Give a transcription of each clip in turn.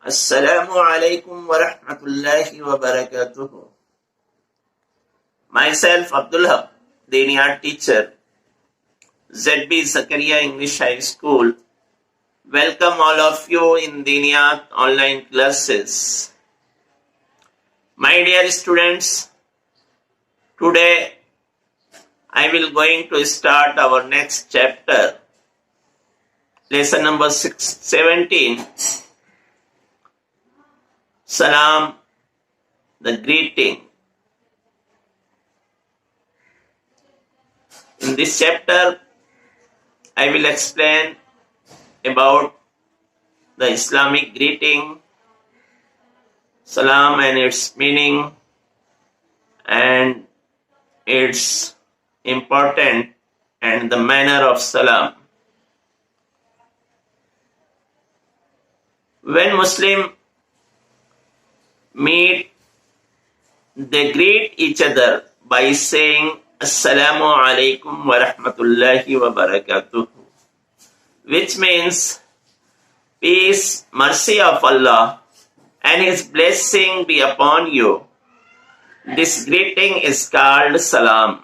Assalamu alaikum wa rahmatullahi wa barakatuh. Myself, Abdullah, Diniat teacher, ZB Zakaria English High School. Welcome all of you in Diniat online classes. My dear students, today I will going to start our next chapter, lesson number 17. Salam, the greeting. In this chapter, I will explain about the Islamic greeting, salam and its meaning, and its importance and the manner of salam. When Muslim meet, they greet each other by saying Assalamu alaikum wa rahmatullahi wa barakatuh, which means peace, mercy of Allah and His blessing be upon you. This greeting is called salam.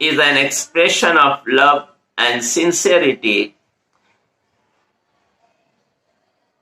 is an expression of love and sincerity.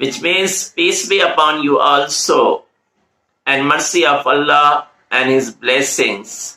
which means peace be upon you also and mercy of Allah and His blessings,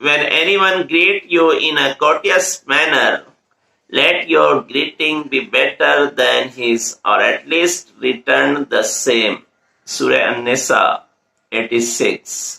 when anyone greet you in a courteous manner, let your greeting be better than his, or at least return the same. Surah An-Nisa 86.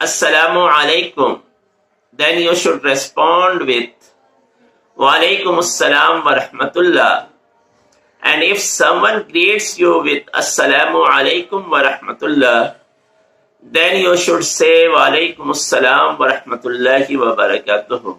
Assalamu alaikum, then you should respond with Waalaikumussalam wa rahmatullah. And if someone greets you with Assalamu alaikum wa rahmatullah, then you should say Waalaikumussalam wa rahmatullahi wa barakatuhu.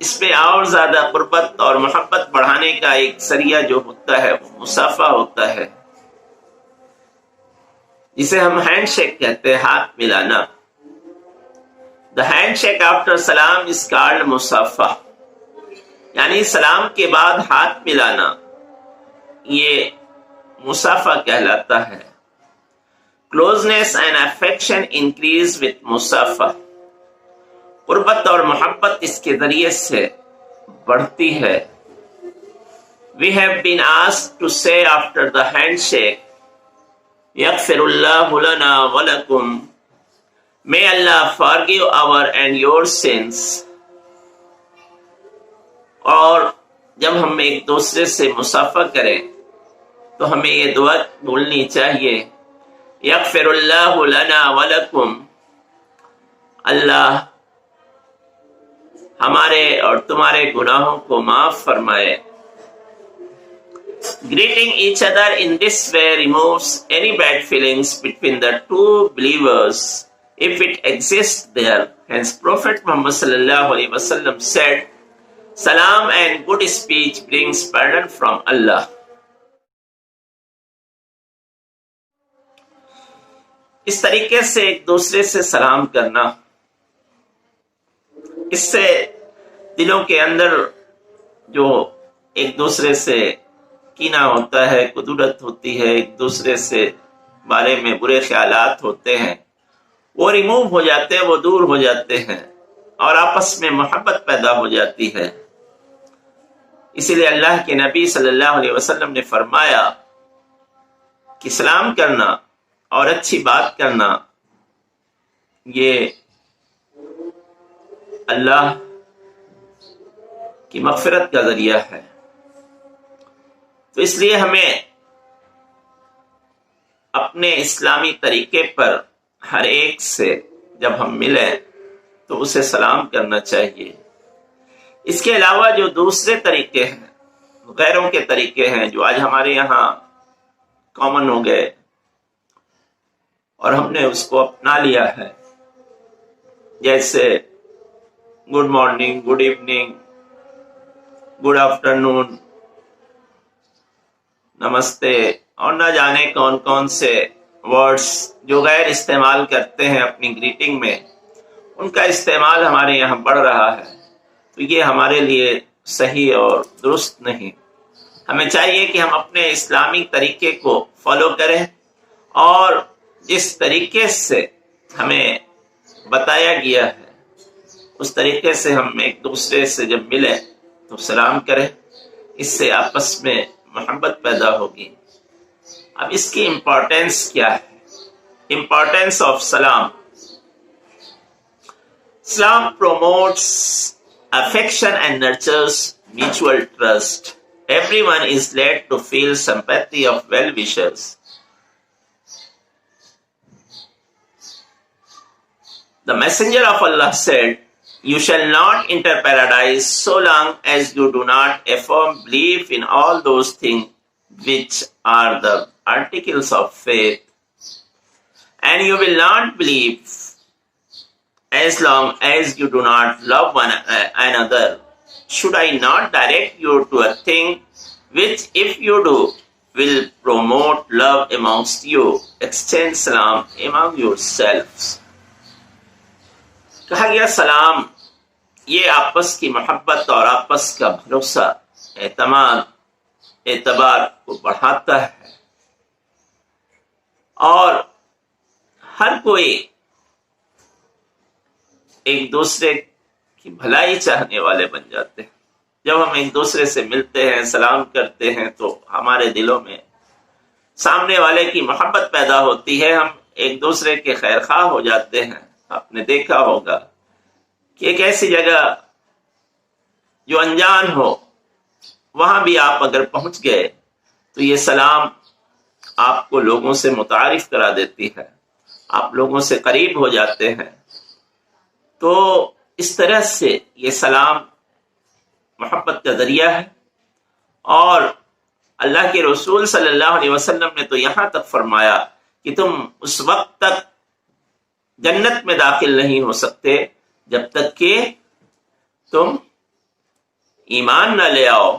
اس میں اور زیادہ قربت اور محبت بڑھانے کا ایک ذریعہ جو ہوتا ہے وہ مصافحہ ہوتا ہے، جسے ہم ہینڈ شیک کہتے ہیں، ہاتھ ملانا. The handshake after salam is called مصافحہ، یعنی سلام کے بعد ہاتھ ملانا، یہ مصافحہ کہلاتا ہے. Closeness and affection increase with مصافحہ، قربت اور محبت اس کے ذریعے سے بڑھتی ہے. We have been asked to say after the handshake, يغفر الله لنا ولكم. May Allah forgive our and your sins. اور جب ہم ایک دوسرے سے مصافحہ کریں تو ہمیں یہ دعا بولنی چاہیے، یغفر اللہ لنا ولکم، اللہ ہمارے اور تمہارے گناہوں کو معاف فرمائے. Greeting each other in this way removes any bad feelings between the two believers, if it exists there. Hence Prophet Muhammad sallallahu alaihi wasallam said, Salam and good speech brings pardon from Allah. اس طریقے سے ایک دوسرے سے سلام کرنا، اس سے دلوں کے اندر جو ایک دوسرے سے کینہ ہوتا ہے، کدورت ہوتی ہے، ایک دوسرے سے بارے میں برے خیالات ہوتے ہیں، وہ ریموو ہو جاتے ہیں، وہ دور ہو جاتے ہیں اور آپس میں محبت پیدا ہو جاتی ہے. اسی لیے اللہ کے نبی صلی اللہ علیہ وسلم نے فرمایا کہ سلام کرنا اور اچھی بات کرنا یہ اللہ کی مغفرت کا ذریعہ ہے. تو اس لیے ہمیں اپنے اسلامی طریقے پر ہر ایک سے جب ہم ملیں تو اسے سلام کرنا چاہیے. اس کے علاوہ جو دوسرے طریقے ہیں، غیروں کے طریقے ہیں جو آج ہمارے یہاں کامن ہو گئے اور ہم نے اس کو اپنا لیا ہے، جیسے good morning, good evening, good afternoon, namaste, اور نہ جانے کون کون سے ورڈز جو غیر استعمال کرتے ہیں اپنی گریٹنگ میں، ان کا استعمال ہمارے یہاں بڑھ رہا ہے. تو یہ ہمارے لیے صحیح اور درست نہیں. ہمیں چاہیے کہ ہم اپنے اسلامی طریقے کو فالو کریں اور جس طریقے سے ہمیں بتایا گیا ہے اس طریقے سے ہم ایک دوسرے سے جب ملیں تو سلام کریں. اس سے آپس میں محبت پیدا ہوگی. اب اس کی امپورٹینس کیا ہے؟ امپورٹینس آف سلام. Islam promotes affection and nurtures mutual trust. Everyone is led to feel sympathy of well-wishers. The Messenger of Allah said, You shall not enter paradise so long as you do not affirm belief in all those things which are the articles of faith. And you will not believe as long as you do not love one another. Should I not direct you to a thing which, if you do, will promote love amongst you? Exchange salam among yourselves. کہا گیا سلام یہ آپس کی محبت اور آپس کا بھروسہ، اعتماد، اعتبار کو بڑھاتا ہے اور ہر کوئی ایک دوسرے کی بھلائی چاہنے والے بن جاتے ہیں. جب ہم ایک دوسرے سے ملتے ہیں، سلام کرتے ہیں تو ہمارے دلوں میں سامنے والے کی محبت پیدا ہوتی ہے، ہم ایک دوسرے کے خیر خواہ ہو جاتے ہیں. آپ نے دیکھا ہوگا کہ ایک ایسی جگہ جو انجان ہو وہاں بھی آپ اگر پہنچ گئے تو یہ سلام آپ کو لوگوں سے متعارف کرا دیتی ہے، آپ لوگوں سے قریب ہو جاتے ہیں. تو اس طرح سے یہ سلام محبت کا ذریعہ ہے. اور اللہ کے رسول صلی اللہ علیہ وسلم نے تو یہاں تک فرمایا کہ تم اس وقت تک جنت میں داخل نہیں ہو سکتے جب تک کہ تم ایمان نہ لے آؤ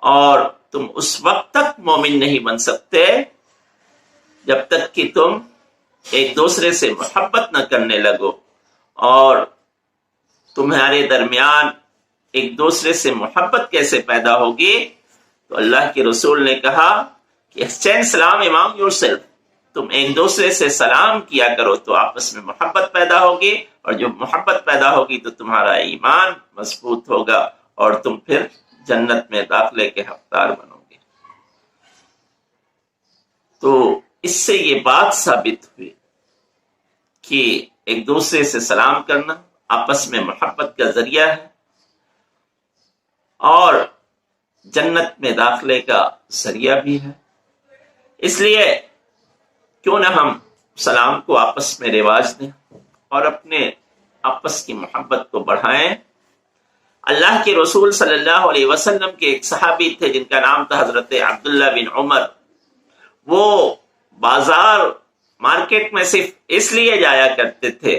اور تم اس وقت تک مومن نہیں بن سکتے جب تک کہ تم ایک دوسرے سے محبت نہ کرنے لگو. اور تمہارے درمیان ایک دوسرے سے محبت کیسے پیدا ہوگی؟ تو اللہ کے رسول نے کہا کہ ایکسچینج سلام امام یور سیلف. تم ایک دوسرے سے سلام کیا کرو تو آپس میں محبت پیدا ہوگی، اور جو محبت پیدا ہوگی تو تمہارا ایمان مضبوط ہوگا اور تم پھر جنت میں داخلے کے حقدار بنو گے. تو اس سے یہ بات ثابت ہوئی کہ ایک دوسرے سے سلام کرنا آپس میں محبت کا ذریعہ ہے اور جنت میں داخلے کا ذریعہ بھی ہے. اس لیے کیوں نہ ہم سلام کو آپس میں رواج دیں اور اپنے آپس کی محبت کو بڑھائیں. اللہ کے رسول صلی اللہ علیہ وسلم کے ایک صحابی تھے جن کا نام تھا حضرت عبداللہ بن عمر. وہ بازار مارکیٹ میں صرف اس لیے جایا کرتے تھے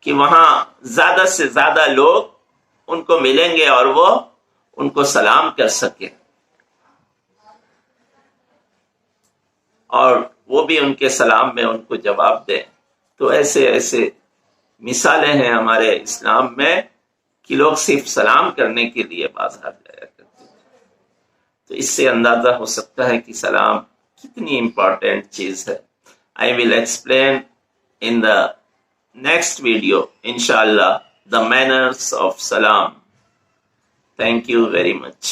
کہ وہاں زیادہ سے زیادہ لوگ ان کو ملیں گے اور وہ ان کو سلام کر سکے، اور وہ بھی ان کے سلام میں ان کو جواب دیں. تو ایسے ایسے مثالیں ہیں ہمارے اسلام میں کہ لوگ صرف سلام کرنے کے لیے بازار جایا کرتے تھے. تو اس سے اندازہ ہو سکتا ہے کہ سلام کتنی امپورٹنٹ چیز ہے. I will explain in the next video, inshallah, the manners of salam. Thank you very much.